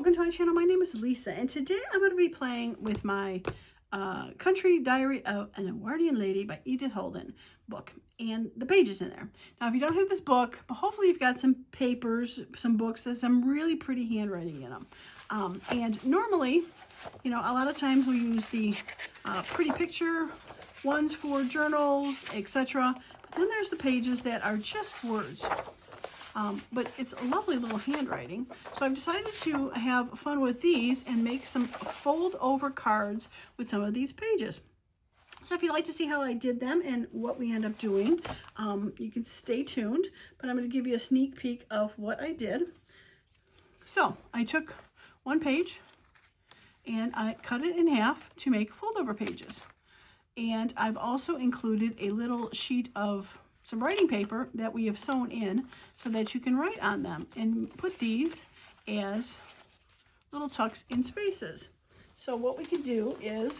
welcome to my channel. My name is Lisa, and today I'm going to be playing with my Country Diary of an Edwardian Lady by Edith Holden book, and the pages in there. Now, if you don't have this book, but hopefully you've got some papers, some books, there's some really pretty handwriting in them. And normally, you know, a lot of times we use the pretty picture ones for journals, etc. But then there's the pages that are just words. But it's a lovely little handwriting. So I've decided to have fun with these and make some fold over cards with some of these pages. So if you'd like to see how I did them and what we end up doing, you can stay tuned, but I'm going to give you a sneak peek of what I did. So I took one page and I cut it in half to make fold over pages. And I've also included a little sheet of some writing paper that we have sewn in so that you can write on them, and put these as little tucks in spaces. So what we could do is,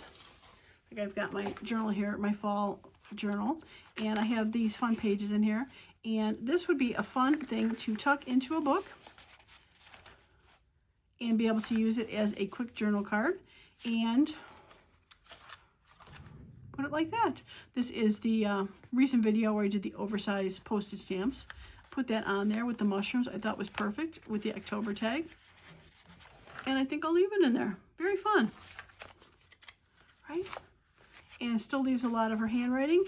like, I've got my journal here, my fall journal, and I have these fun pages in here, and this would be a fun thing to tuck into a book and be able to use it as a quick journal card and put it like that. This is the recent video where I did the oversized postage stamps. Put that on there with the mushrooms. I thought was perfect with the October tag. And I think I'll leave it in there. Very fun, right? And it still leaves a lot of her handwriting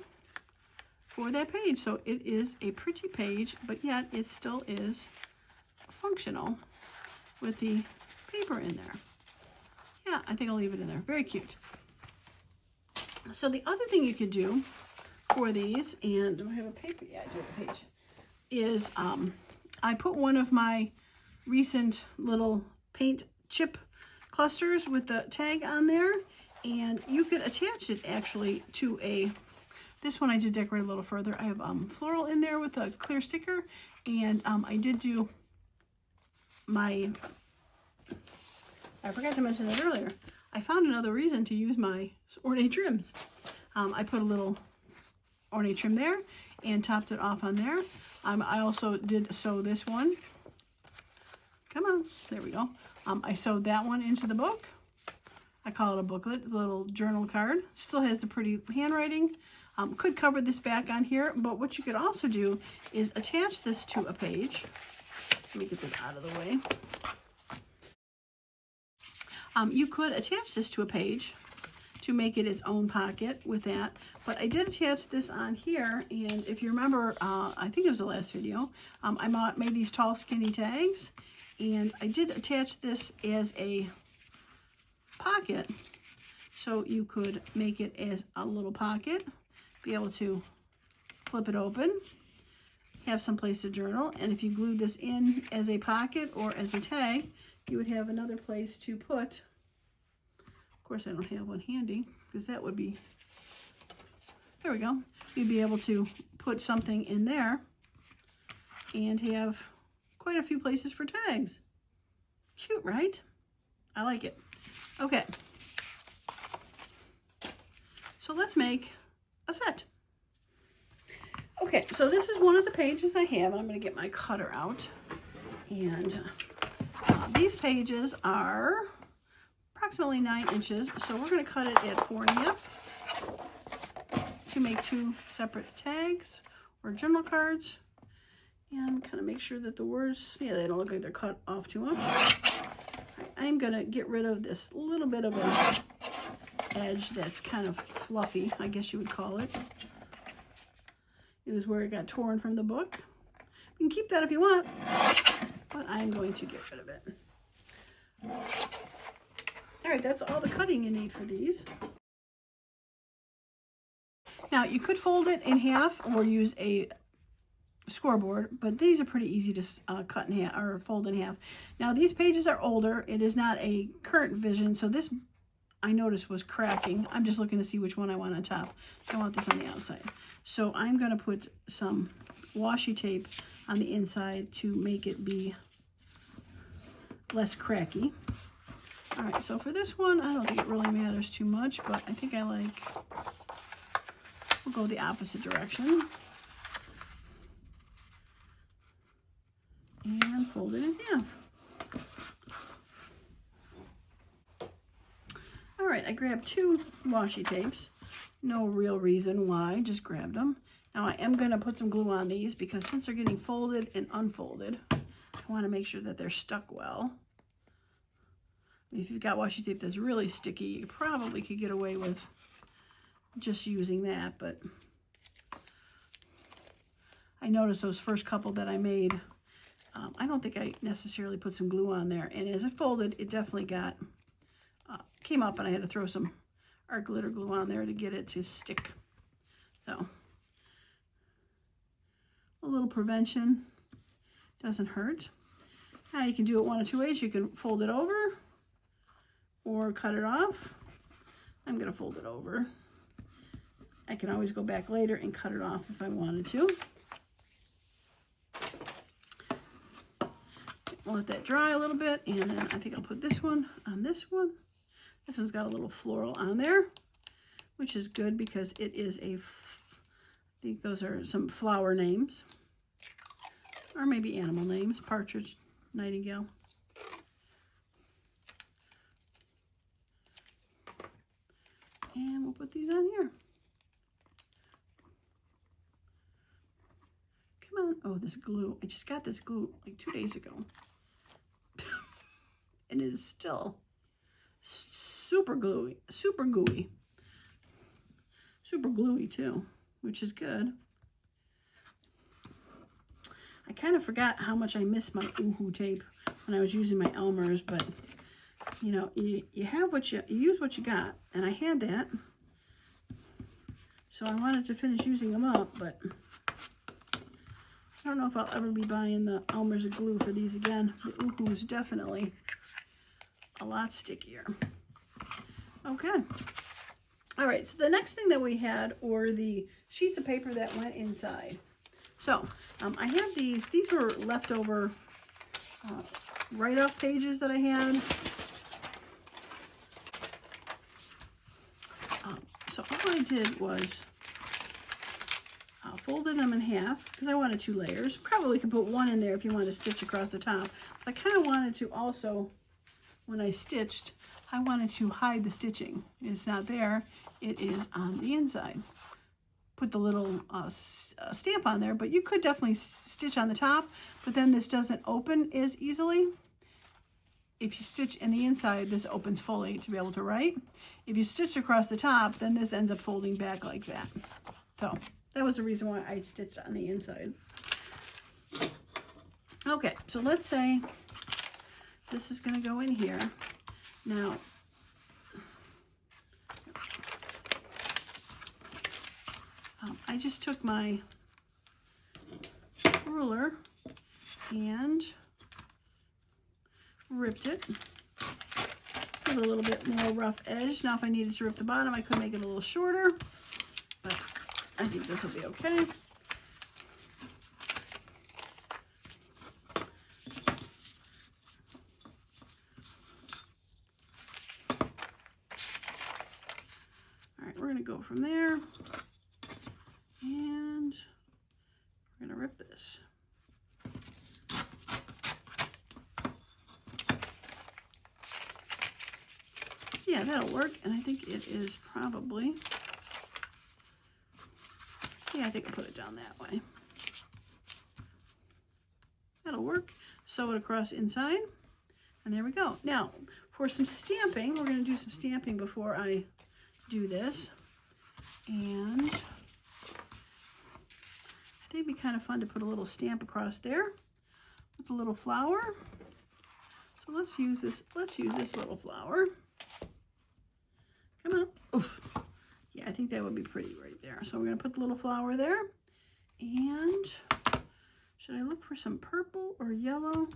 for that page. So it is a pretty page, but yet it still is functional with the paper in there. Yeah, I think I'll leave it in there. Very cute. So the other thing you could do for these, and do I have a paper? Yeah, I do have a page, is I put one of my recent little paint chip clusters with the tag on there, and you could attach it actually to a, this one I did decorate a little further. I have floral in there with a clear sticker, and I did do my, I forgot to mention that earlier, I found another reason to use my ornate trims. I put a little ornate trim there and topped it off on there. I also did sew this one. Come on, there we go. I sewed that one into the book. I call it a booklet. It's a little journal card. Still has the pretty handwriting. Could cover this back on here, but what you could also do is attach this to a page. Let me get this out of the way. You could attach this to a page to make it its own pocket with that, but I did attach this on here, and if you remember, I think it was the last video, I made these tall skinny tags, and I did attach this as a pocket, so you could make it as a little pocket, be able to flip it open, have some place to journal, and if you glued this in as a pocket or as a tag, you would have another place to put, of course I don't have one handy, because that would be, there we go, you'd be able to put something in there and have quite a few places for tags. Cute, right? I like it. Okay, so let's make a set. Okay, so this is one of the pages I have, and I'm going to get my cutter out, and these pages are approximately 9 inches, so we're going to cut it at 4.5 to make 2 separate tags or journal cards, and kind of make sure that the words, yeah, they don't look like they're cut off too much. Right, I'm going to get rid of this little bit of an edge that's kind of fluffy, I guess you would call it. It was where it got torn from the book. You can keep that if you want, but I'm going to get rid of it. All right, that's all the cutting you need for these. Now, you could fold it in half or use a scoreboard, but these are pretty easy to cut in half or fold in half. Now, these pages are older. It is not a current vision, so this I noticed was cracking. I'm just looking to see which one I want on top. I want this on the outside. So I'm going to put some washi tape on the inside to make it be less cracky. All right, so for this one, I don't think it really matters too much, but I think I like, we'll go the opposite direction. And fold it in half. right, I grabbed 2 washi tapes. No real reason why, just grabbed them. Now I am going to put some glue on these because since they're getting folded and unfolded, I want to make sure that they're stuck well. If you've got washi tape that's really sticky, you probably could get away with just using that, but I noticed those first couple that I made, I don't think I necessarily put some glue on there, and as it folded, it definitely came up, and I had to throw some art glitter glue on there to get it to stick. So a little prevention doesn't hurt. Now you can do it one of 2 ways. You can fold it over or cut it off. I'm going to fold it over. I can always go back later and cut it off if I wanted to. We'll let that dry a little bit, and then I think I'll put this one on this one. This one's got a little floral on there, which is good because it is I think those are some flower names, or maybe animal names, partridge, nightingale. And we'll put these on here. Come on. Oh, this glue. I just got this glue like 2 days ago. And it is still super gluey, super gooey. Super gluey too, which is good. I kind of forgot how much I missed my Oohoo tape when I was using my Elmer's, but you know, you have what you use what you got, and I had that, so I wanted to finish using them up, but I don't know if I'll ever be buying the Elmer's glue for these again. The Oohoo is definitely a lot stickier. Okay. All right, so the next thing that we had were the sheets of paper that went inside. So I have these were leftover write-off pages that I had. So all I did was folded them in half because I wanted 2 layers. Probably could put 1 in there if you want to stitch across the top. But I kind of wanted to also, when I stitched, I wanted to hide the stitching. It's not there. It is on the inside. Put the little stamp on there, but you could definitely stitch on the top, but then this doesn't open as easily. If you stitch in the inside, this opens fully to be able to write. If you stitch across the top, then this ends up folding back like that. So that was the reason why I stitched on the inside. Okay, so let's say this is going to go in here. Now, I just took my ruler and ripped it. Give it a little bit more rough edge. Now if I needed to rip the bottom, I could make it a little shorter, but I think this will be okay. All right, we're going to go from there. And we're going to rip this. Yeah, that'll work. And I think it is probably, yeah, I think I'll put it down that way. That'll work. Sew it across inside. And there we go. Now, for some stamping, we're going to do some stamping before I do this. And I think it'd be kind of fun to put a little stamp across there with a little flower. So let's use this little flower. Come on. Oof. Yeah, I think that would be pretty right there. So we're going to put the little flower there. And should I look for some purple or yellow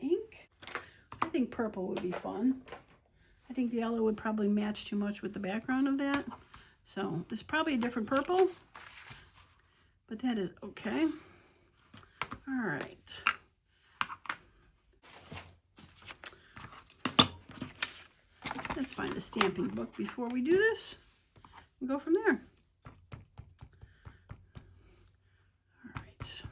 ink? I think purple would be fun. I think the yellow would probably match too much with the background of that. So this is probably a different purple, but that is okay. All right. Let's find the stamping book before we do this and go from there. All right.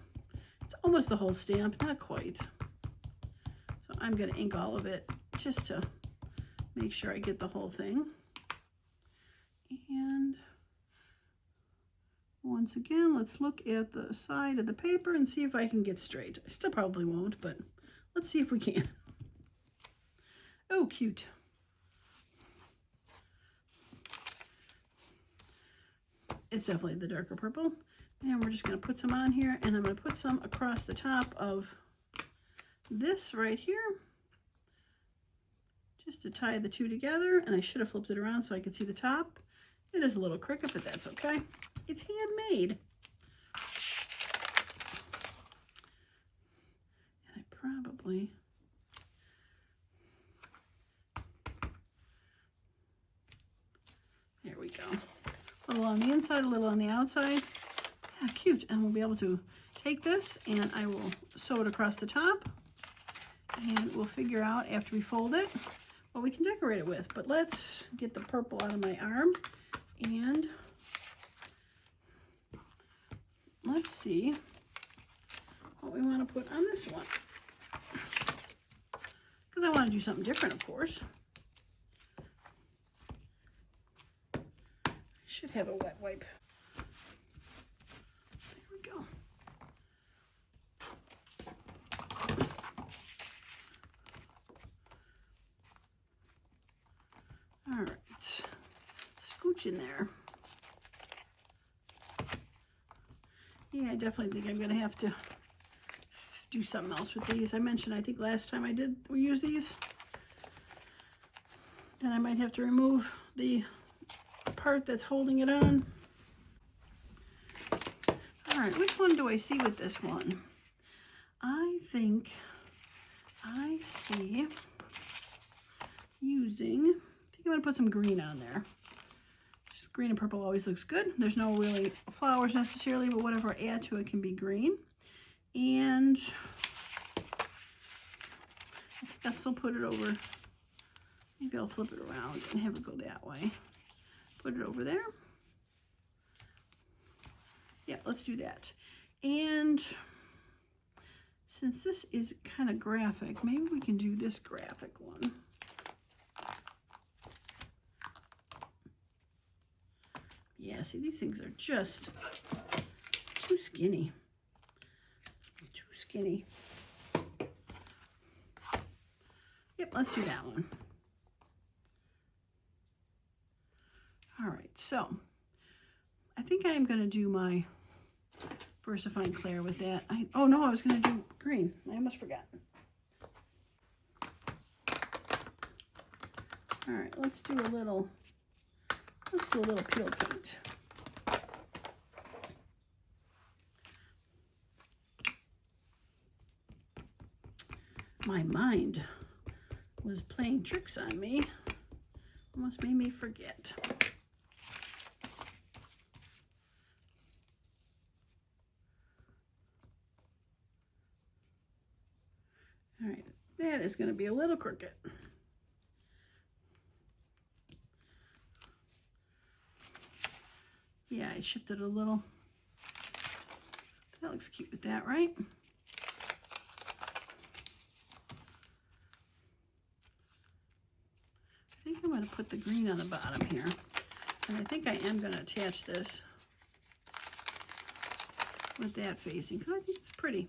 It's almost the whole stamp, not quite. So I'm going to ink all of it just to make sure I get the whole thing. And once again, let's look at the side of the paper and see if I can get straight. I still probably won't, but let's see if we can. Oh, cute. It's definitely the darker purple. And we're just going to put some on here, and I'm going to put some across the top of this right here, just to tie the two together. And I should have flipped it around so I could see the top. It is a little crooked, but that's okay. It's handmade. And I probably... There we go. A little on the inside, a little on the outside. Yeah, cute. And we'll be able to take this and I will sew it across the top. And we'll figure out after we fold it what we can decorate it with. But let's get the purple out of my arm and let's see what we want to put on this one. Because I want to do something different, of course. I should have a wet wipe. There we go. All right. Scooch in there. Yeah, I definitely think I'm going to have to do something else with these. I mentioned, I think last time we used these, then I might have to remove the part that's holding it on. All right, which one do I see with this one? I think I see using, I think I'm going to put some green on there. Just green and purple always looks good. There's no really flowers necessarily, but whatever I add to it can be green. And I think I'll still put it over. Maybe I'll flip it around and have it go that way. Put it over there. Yeah, let's do that. And since this is kind of graphic, maybe we can do this graphic one. Yeah, see, these things are just too skinny. Too skinny. Yep, let's do that one. All right, so I think I am going to do my VersaFine Claire with that. Oh no, I was going to do green. I almost forgot. All right, let's do a little peel paint. My mind was playing tricks on me. Almost made me forget. All right, that is going to be a little crooked. Yeah, I shifted a little. That looks cute with that, right? I think I'm going to put the green on the bottom here. And I think I am going to attach this with that facing because I think it's pretty.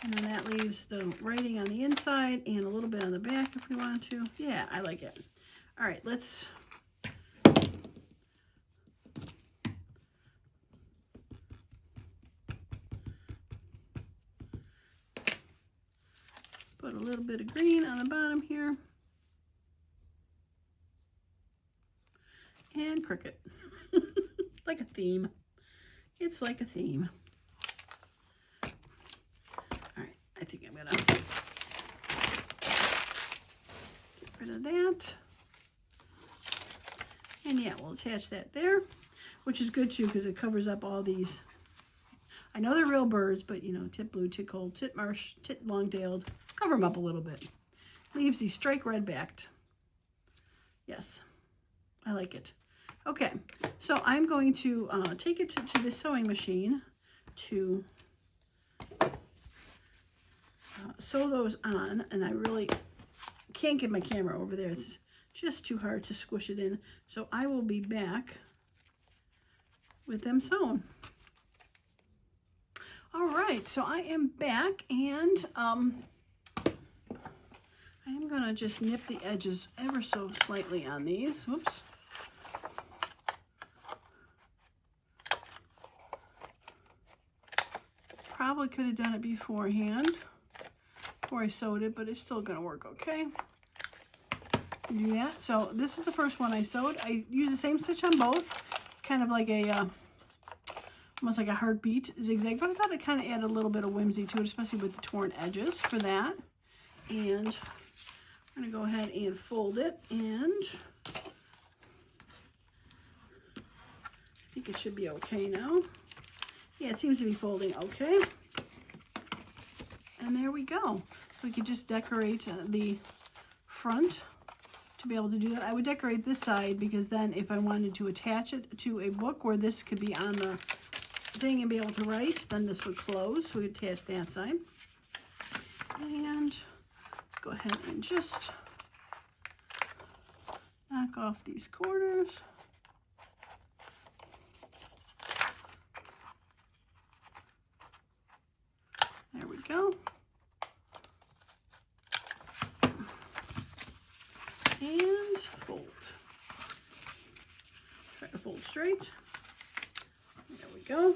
And then that leaves the writing on the inside and a little bit on the back if we want to. Yeah, I like it. All right, let's put a little bit of green on the bottom here. And cricket. Like a theme. It's like a theme. Alright, I think I'm gonna get rid of that. And yeah, we'll attach that there, which is good too because it covers up all these. I know they're real birds, but you know, tit blue, tit gold, tit marsh, tit long-tailed. Cover them up a little bit. Leaves these strike red-backed. Yes, I like it. Okay, so I'm going to take it to the sewing machine to sew those on, and I really can't get my camera over there. It's just too hard to squish it in. So I will be back with them sewn. All right, so I am back, and I am gonna just nip the edges ever so slightly on these. Whoops. Probably could have done it beforehand, before I sewed it, but it's still gonna work okay. Do that. So this is the first one I sewed. I use the same stitch on both. It's kind of like a almost like a heartbeat zigzag, but I thought it kind of added a little bit of whimsy to it, especially with the torn edges for that. And I'm gonna go ahead and fold it, and I think it should be okay now. Yeah, it seems to be folding okay. And there we go. So we could just decorate the front to be able to do that. I would decorate this side because then if I wanted to attach it to a book where this could be on the thing and be able to write, then this would close. So we could attach that side. And let's go ahead and just knock off these corners. There we go. And fold. Try to fold straight. There we go.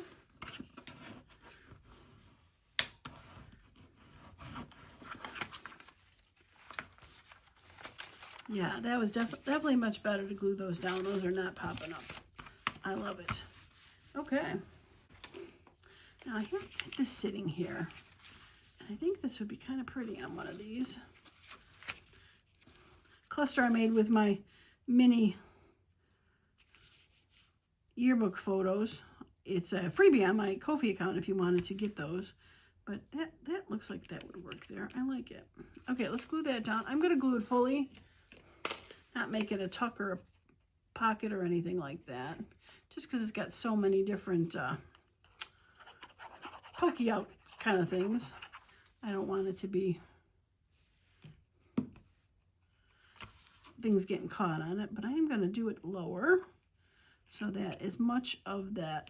Yeah, that was definitely much better to glue those down. Those are not popping up. I love it. Okay. Now I have this sitting here. And I think this would be kind of pretty on one of these. Cluster I made with my mini yearbook photos. It's a freebie on my Ko-fi account if you wanted to get those. But that looks like that would work there. I like it. Okay, let's glue that down. I'm going to glue it fully. Not make it a tuck or a pocket or anything like that. Just because it's got so many different pokey out kind of things. I don't want it to be things getting caught on it, but I am going to do it lower so that as much of that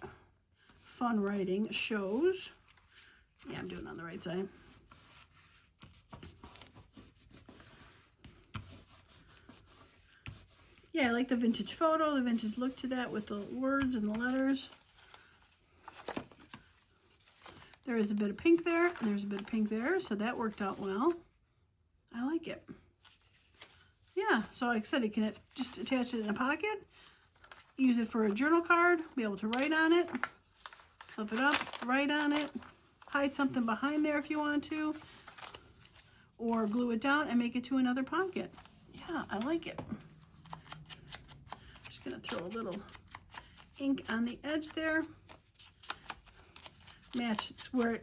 fun writing shows. Yeah, I'm doing it on the right side. Yeah, I like the vintage photo, the vintage look to that with the words and the letters. There is a bit of pink there, and there's a bit of pink there, so that worked out well. I like it. Yeah, so like I said, you can just attach it in a pocket, use it for a journal card, be able to write on it, flip it up, write on it, hide something behind there if you want to, or glue it down and make it to another pocket. Yeah, I like it. Just gonna throw a little ink on the edge there. Match where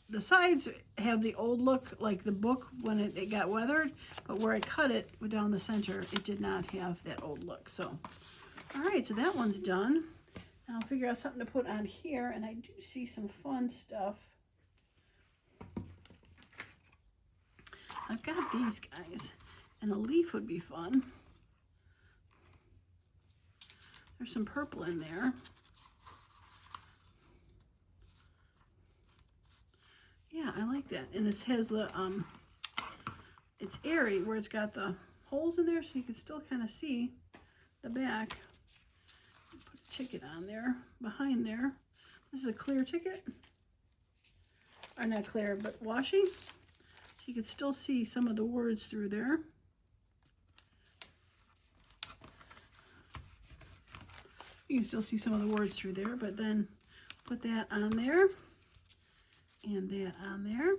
the sides have the old look like the book when it got weathered, but where I cut it down the center, it did not have that old look. So, all right, so that one's done. Now I'll figure out something to put on here, and I do see some fun stuff. I've got these guys, and a leaf would be fun. There's some purple in there. Yeah, I like that. And this has the, it's airy where it's got the holes in there so you can still kind of see the back. Put a ticket on there, behind there. This is a clear ticket. Or not clear, but washi. So you can still see some of the words through there. You can still see some of the words through there, but then put that on there. And that on there.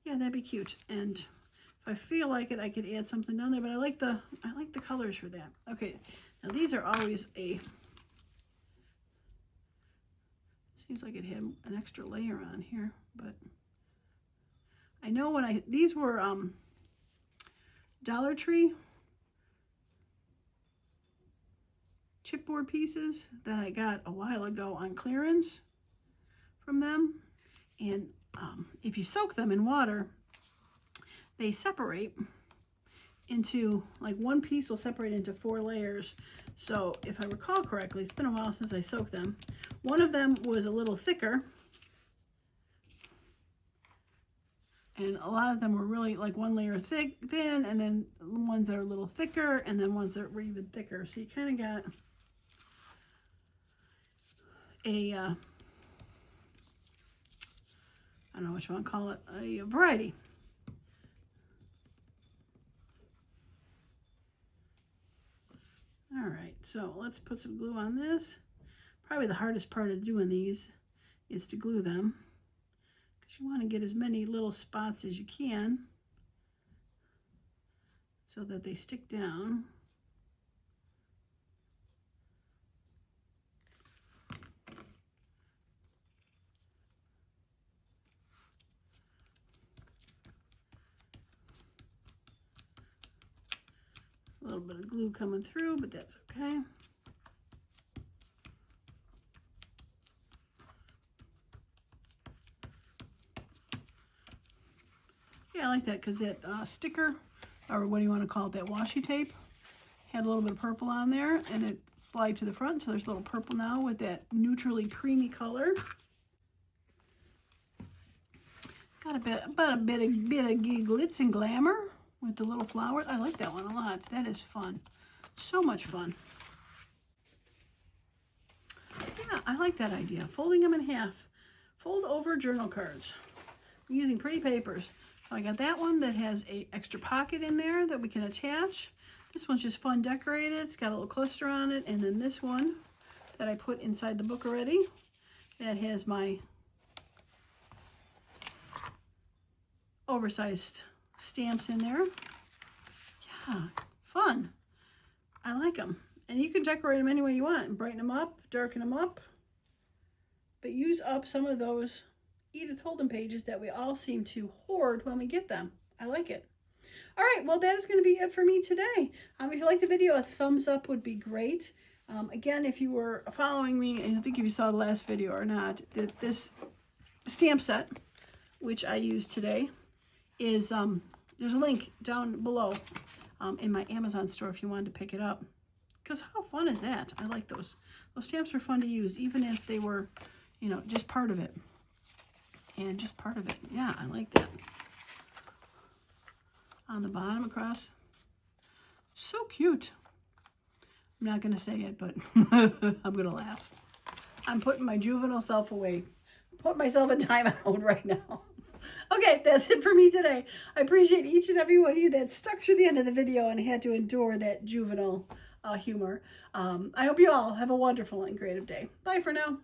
Yeah, that'd be cute. And if I feel like it, I could add something down there, but I like the colors for that. Okay, now these are always seems like it had an extra layer on here, but I know when these were Dollar Tree chipboard pieces that I got a while ago on clearance from them, and if you soak them in water, they separate into, like one piece will separate into 4 layers. So if I recall correctly, it's been a while since I soaked them. One of them was a little thicker, and a lot of them were really like one layer thin, and then ones that are a little thicker, and then ones that were even thicker. So you kind of got a, I don't know what you want to call it, a variety. All right, so let's put some glue on this. Probably the hardest part of doing these is to glue them, because you want to get as many little spots as you can so that they stick down. A little bit of glue coming through, but that's okay. Yeah, I like that because that sticker, or what do you want to call it, that washi tape, had a little bit of purple on there, and it slid to the front, so there's a little purple now with that neutrally creamy color. Got about a bit of glitz and glamour with the little flowers. I like that one a lot. That is fun. So much fun. Yeah, I like that idea. Folding them in half. Fold over journal cards. I'm using pretty papers. So I got that one that has a extra pocket in there that we can attach. This one's just fun decorated. It's got a little cluster on it. And then this one that I put inside the book already, that has my oversized stamps in there. Yeah, fun. I like them. And you can decorate them any way you want. Brighten them up, darken them up. But use up some of those Edith Holden pages that we all seem to hoard when we get them. I like it. All right, well, that is going to be it for me today. If you like the video, a thumbs up would be great. Again, if you were following me, and I think if you saw the last video or not, that this stamp set, which I used today, is there's a link down below in my Amazon store if you wanted to pick it up. Because how fun is that? I like those. Those stamps are fun to use, even if they were, you know, just part of it. And just part of it. Yeah, I like that. On the bottom across. So cute. I'm not going to say it, but I'm going to laugh. I'm putting my juvenile self away. Put myself in timeout right now. Okay, that's it for me today. I appreciate each and every one of you that stuck through the end of the video and had to endure that juvenile humor. I hope you all have a wonderful and creative day. Bye for now.